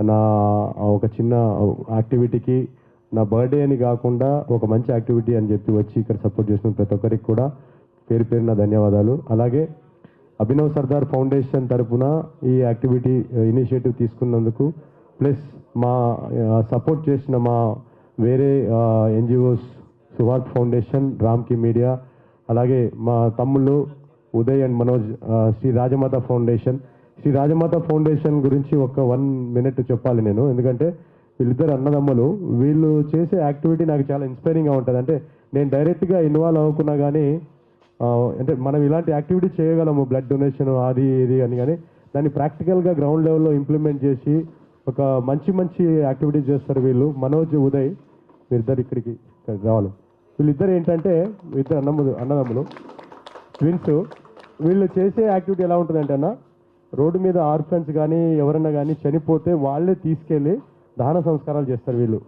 నా ఒక చిన్న యాక్టివిటీకి నా బర్త్డే అని కాకుండా ఒక మంచి యాక్టివిటీ అని చెప్పి వచ్చి ఇక్కడ సపోర్ట్ చేసిన ప్రతి ఒక్కరికి కూడా పేరు పేరున ధన్యవాదాలు. అలాగే అభినవ్ సర్దార్ ఫౌండేషన్ తరపున ఈ యాక్టివిటీ ఇనిషియేటివ్ తీసుకున్నందుకు ప్లస్ మా సపోర్ట్ చేసిన మా వేరే NGOs Suhaag foundation, Ramky media, అలాగే మా తమ్ముళ్ళు Uday and Manoj Shri Rajamata foundation. Shri Rajamata foundation గురించి ఒక 1 minute చెప్పాలి నేను, ఎందుకంటే వీళ్ళిద్దరు అన్నదమ్ములు. వీళ్ళు చేసే యాక్టివిటీ నాకు చాలా ఇన్స్పైరింగ్గా ఉంటుంది. అంటే నేను డైరెక్ట్గా ఇన్వాల్వ్ అవ్వకున్నా కానీ అంటే మనం ఇలాంటి యాక్టివిటీ చేయగలము, బ్లడ్ డొనేషన్ అది ఇది అని, కానీ దాన్ని ప్రాక్టికల్గా గ్రౌండ్ లెవెల్లో ఇంప్లిమెంట్ చేసి ఒక మంచి యాక్టివిటీస్ చేస్తారు వీళ్ళు. మనోజ్, ఉదయ్ వీళ్ళిద్దరు ఇక్కడికి రావాలి. వీళ్ళిద్దరు ఏంటంటే ఇద్దరు అన్నదమ్ములు ట్విన్స్. వీళ్ళు చేసే యాక్టివిటీ ఎలా ఉంటుందంటే అన్న, రోడ్డు మీద ఆర్ఫన్స్ కానీ ఎవరన్నా కానీ చనిపోతే వాళ్ళే తీసుకెళ్ళి దహన సంస్కారాలు చేస్తారు వీళ్ళు.